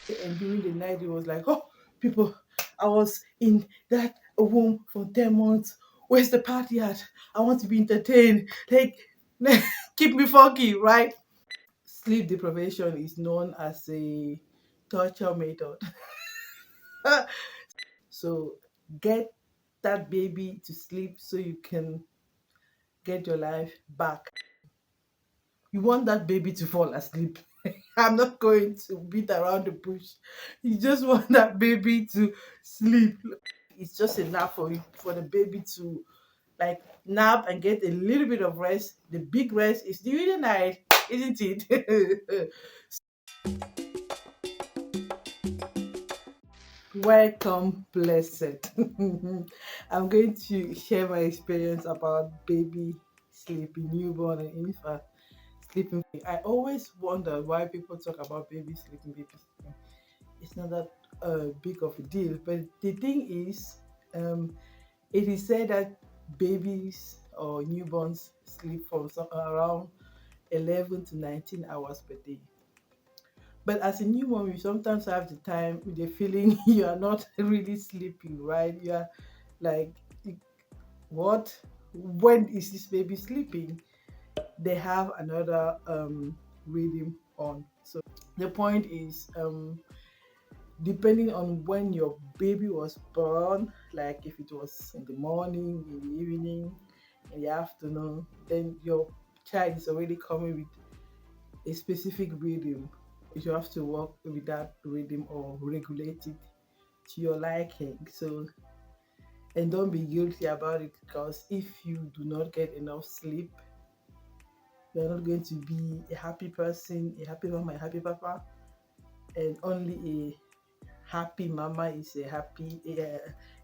And during the night it was like, oh, people, I was in that womb for 10 months. Where's the party at? I want to be entertained. Like, keep me funky, right? Sleep deprivation is known as a torture method. So get that baby to sleep so you can get your life back. You want that baby to fall asleep. I'm not going to beat around the bush. You just want that baby to sleep. It's just enough for the baby to like nap and get a little bit of rest. The big rest is during the night, isn't it? Welcome, blessed. I'm going to share my experience about baby sleeping, newborn and infant sleeping. I always wonder why people talk about baby sleeping, baby sleeping. It's not that big of a deal, but the thing is, it is said that babies or newborns sleep for around 11 to 19 hours per day. But as a newborn, you sometimes have the time with the feeling you are not really sleeping, right? You are like, what? When is this baby sleeping? They have another rhythm on. So the point is, depending on when your baby was born, like if it was in the morning, in the evening, in the afternoon, then your child is already coming with a specific rhythm. You have to work with that rhythm or regulate it to your liking. So, and don't be guilty about it, because if you do not get enough sleep, you're not going to be a happy person, a happy mama, a happy papa, and only a happy mama is a happy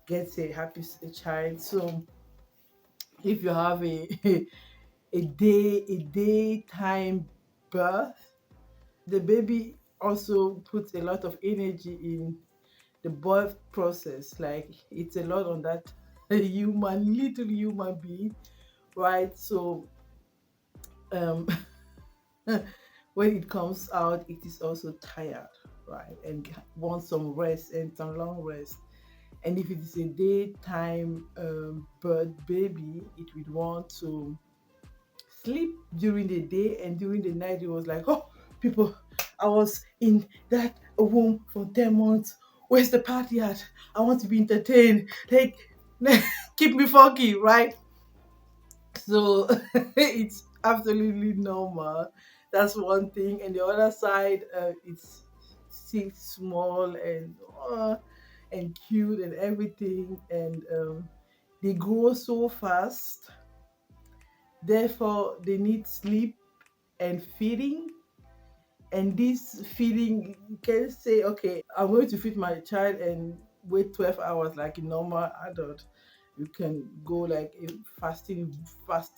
gets a happy child. So if you have a daytime birth, the baby also puts a lot of energy in the birth process. Like, it's a lot on that little human being, right? So um when it comes out, it is also tired, right? And wants some rest and some long rest. And if it is a daytime birth baby, it would want to sleep during the day, and during the night it was like, oh, people, I was in that womb for 10 months. Where's the party at? I want to be entertained. Like, keep me funky, right? So it's absolutely normal. That's one thing. And the other side, it's still small and cute and everything, and they grow so fast. Therefore, they need sleep and feeding. And this feeding, you can say, okay, I'm going to feed my child and wait 12 hours like a normal adult. You can go like a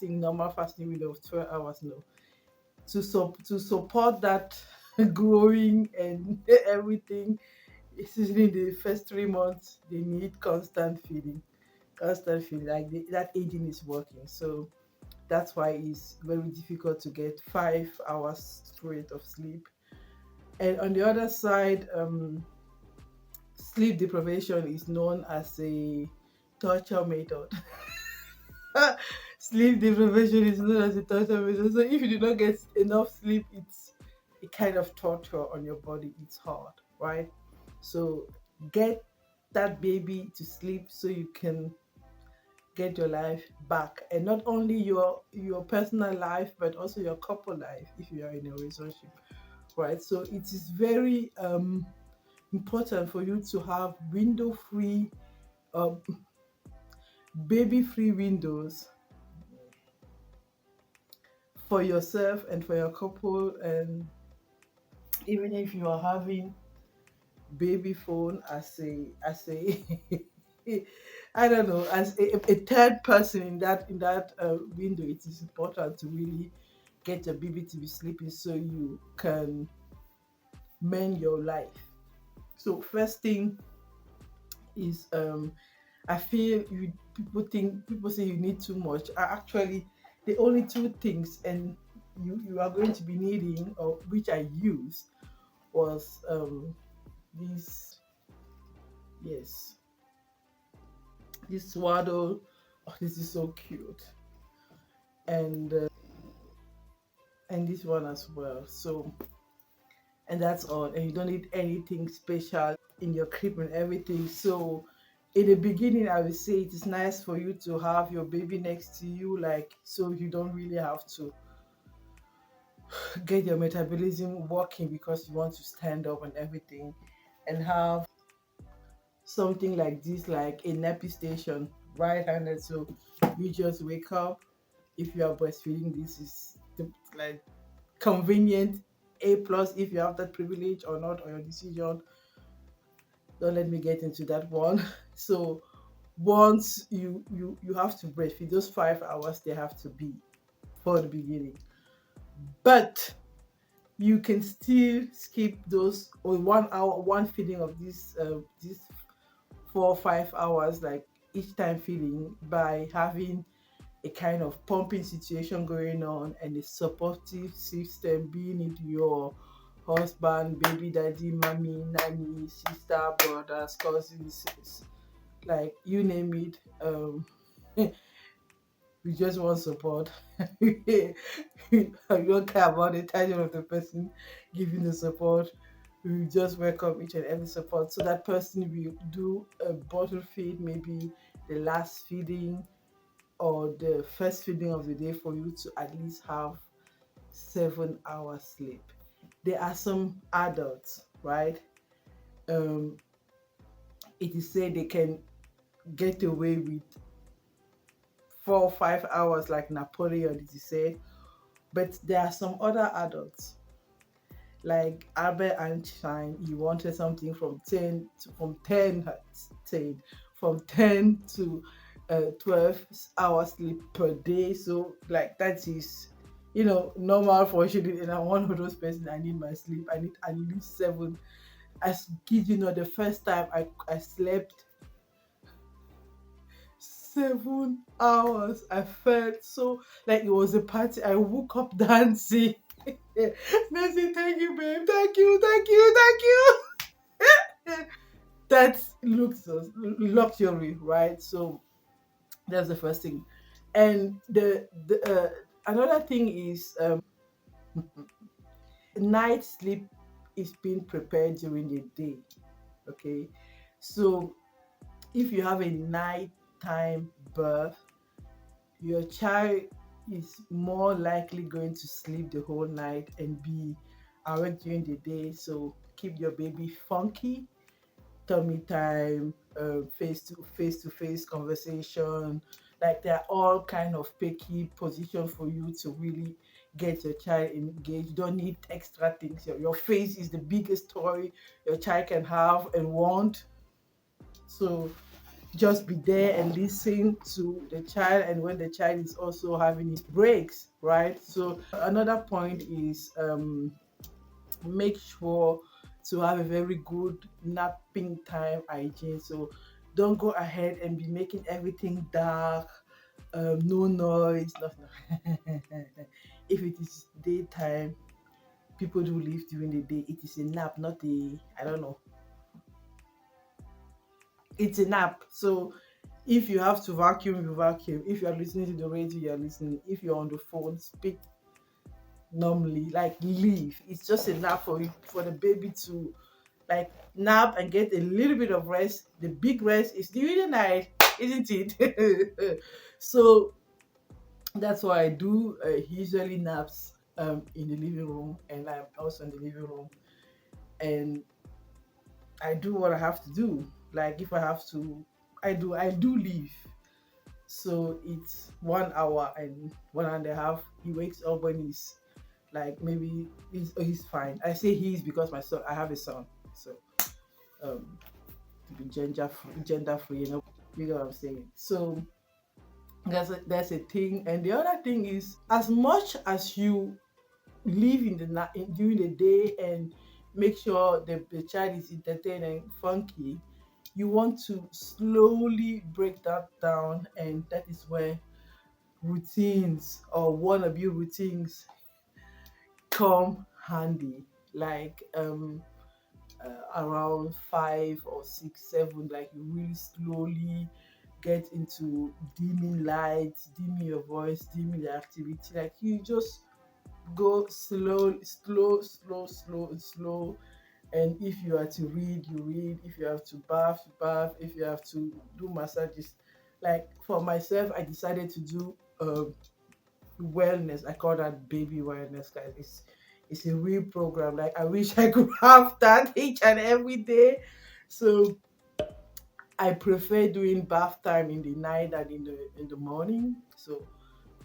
normal fasting window of 12 hours. No. To support that growing and everything, especially in the first 3 months, they need constant feeding. Like that aging is working. So that's why it's very difficult to get 5 hours straight of sleep. And on the other side, sleep deprivation is known as a torture method. Sleep deprivation is known as a torture method. So if you do not get enough sleep, it's a kind of torture on your body. It's hard, right? So get that baby to sleep so you can get your life back, and not only your personal life but also your couple life if you are in a relationship, right? So it is very important for you to have window free, uh, baby free windows for yourself and for your couple. And even if you are having baby phone as a I don't know, as a third person in that window, it is important to really get your baby to be sleeping so you can mend your life. So first thing is, I feel people say you need too much. Actually, the only two things, and you are going to be needing, or which I used, was this, yes, this swaddle. Oh, this is so cute. And this one as well. So, and that's all, and you don't need anything special in your crib and everything. So in the beginning, I would say it is nice for you to have your baby next to you, like, so you don't really have to get your metabolism working because you want to stand up and everything, and have something like this, like a nappy station, right handed. So you just wake up. If you are breastfeeding, this is the, like, convenient. A plus if you have that privilege or not, or your decision. Don't let me get into that one. So once you have to breastfeed, those 5 hours they have to be for the beginning, but you can still skip those, or 1 hour, one feeding of this 4 or 5 hours, like each time feeding, by having a kind of pumping situation going on and a supportive system, being it your husband, baby daddy, mommy, nanny, sister, brothers, cousins, like you name it. We just want support. We don't care about the title of the person giving the support. We just welcome each and every support. So that person will do a bottle feed, maybe the last feeding or the first feeding of the day, for you to at least have 7 hours sleep. There are some adults, right? Um, it is said they can get away with 4 or 5 hours, like Napoleon, it is said. But there are some other adults, like Albert Einstein. He wanted something from 10 from 10 to 12 hours sleep per day. So like that is, normal for schedule. And I'm one of those persons. I need my sleep. I need at least 7. I kid you not, the first time I slept 7 hours, I felt so like it was a party. I woke up dancing. Nancy, thank you, babe. Thank you, thank you, thank you. That looks luxury, right? So that's the first thing. And the another thing is, night sleep is being prepared during the day. Okay, so if you have a nighttime birth, your child is more likely going to sleep the whole night and be awake during the day. So keep your baby funky, tummy time, face to face conversation. Like there are all kind of picky position for you to really get your child engaged. You don't need extra things. Your face is the biggest toy your child can have and want. So just be there and listen to the child, and when the child is also having his breaks, right? So another point is, make sure to have a very good napping time hygiene. So don't go ahead and be making everything dark, no noise, nothing. If it is daytime, people do live during the day. It is a nap, not a, I don't know, it's a nap. So if you have to vacuum, you vacuum. If you are listening to the radio, you are listening. If you're on the phone, speak normally, like leave. It's just a nap for you, for the baby to like nap and get a little bit of rest. The big rest is during the night, isn't it? So that's why I do usually naps in the living room, and I'm also in the living room, and I do what I have to do. Like if I have to, I do leave. So it's 1 hour and 1.5. He wakes up when he's like, maybe he's fine. I say he's because my son, I have a son. So um to be gender free, you know what I'm saying. So that's a thing. And the other thing is, as much as you live in the during the day and make sure the child is entertained and funky, you want to slowly break that down, and that is where routines or wannabe routines come handy. Like around 5 or 6, 7, like you really slowly get into dimming lights, dimming your voice, dimming the activity. Like you just go slow. And if you are to read, you read. If you have to bath, you bath. If you have to do massages, like for myself, I decided to do wellness. I call that baby wellness, guys. It's a real program. Like I wish I could have that each and every day. So I prefer doing bath time in the night than in the morning. So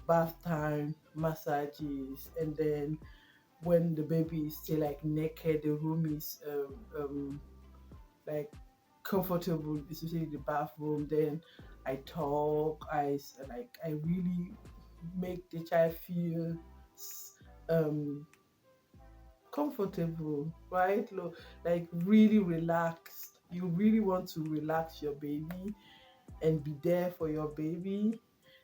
bath time, massages, and then when the baby is still like naked, the room is like comfortable, especially the bathroom. Then I talk, I really make the child feel um comfortable, right? Like really relaxed. You really want to relax your baby and be there for your baby.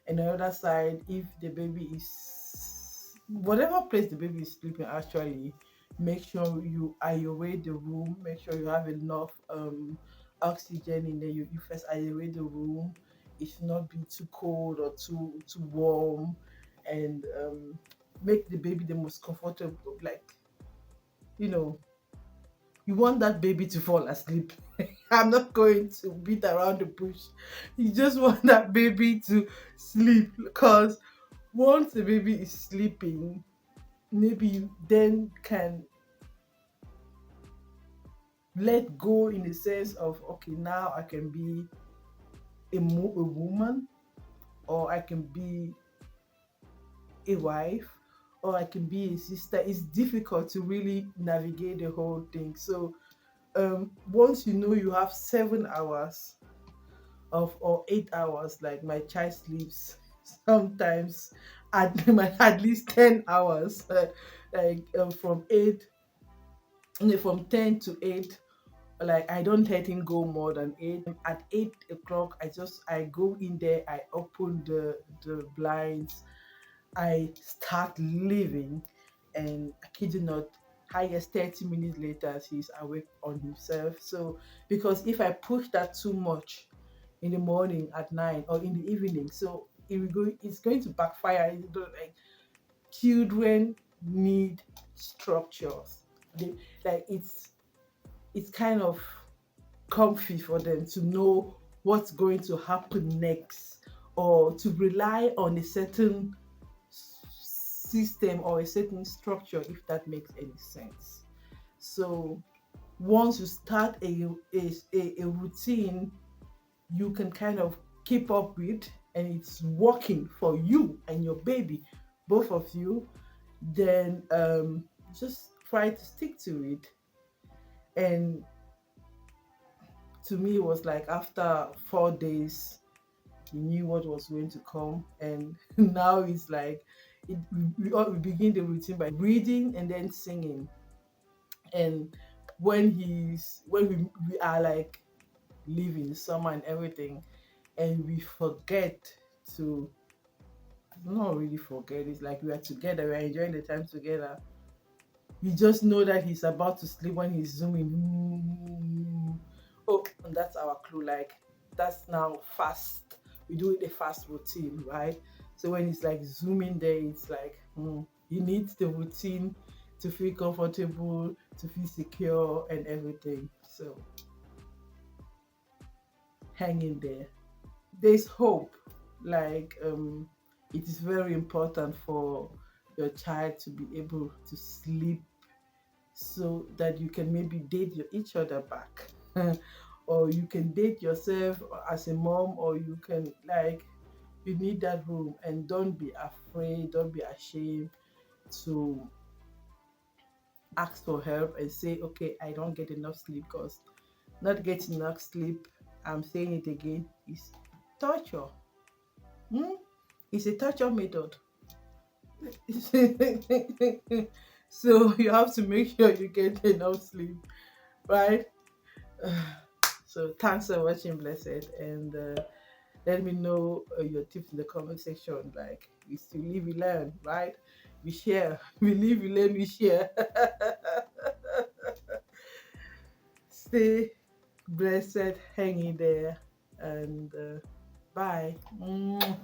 And the other side, if the baby is whatever place the baby is sleeping, actually, make sure you aerate the room. Make sure you have enough oxygen in there. You first aerate the room. It should not be too cold or too warm, and make the baby the most comfortable. Like you know, you want that baby to fall asleep. I'm not going to beat around the bush. You just want that baby to sleep, because once the baby is sleeping, maybe you then can let go in the sense of, okay, now I can be a woman, or I can be a wife, or I can be a sister. It's difficult to really navigate the whole thing. So once you know you have 7 hours of or 8 hours, like my child sleeps sometimes at least 10 hours, like from 8, from 10 to 8. Like I don't let him go more than 8. At 8 o'clock, I go in there, I open the blinds, I start leaving, and I kid you not, highest 30 minutes later he's awake on himself. So because if I push that too much in the morning, at night, or in the evening, so it's going to backfire. Like children need structures. They, like it's kind of comfy for them to know what's going to happen next, or to rely on a certain system or a certain structure, if that makes any sense. So once you start a routine, you can kind of keep up with, and it's working for you and your baby, both of you, then just try to stick to it. And to me, it was like after 4 days, he knew what was going to come. And now it's like we begin the routine by reading and then singing. And when we are like living summer and everything, and we forget to, not really forget, it's like we are together, we are enjoying the time together. You just know that he's about to sleep when he's zooming. Oh, and that's our clue. Like that's now fast. We do it a fast routine, right? So when it's like zooming there, it's like he needs the routine to feel comfortable, to feel secure, and everything. So hang in there. There's hope. Like it is very important for your child to be able to sleep, so that you can maybe date each other back. Or you can date yourself as a mom, or you can, like, you need that room. And don't be afraid, don't be ashamed to ask for help and say, okay, I don't get enough sleep. Because not getting enough sleep, I'm saying it again, is torture. Hmm? It's a torture method. So you have to make sure you get enough sleep, right? So thanks for watching, Blessed, and let me know your tips in the comment section. Like, we still live, we learn, right? We share, we live, we learn, we share. Stay blessed, hang in there, and bye. Mwah.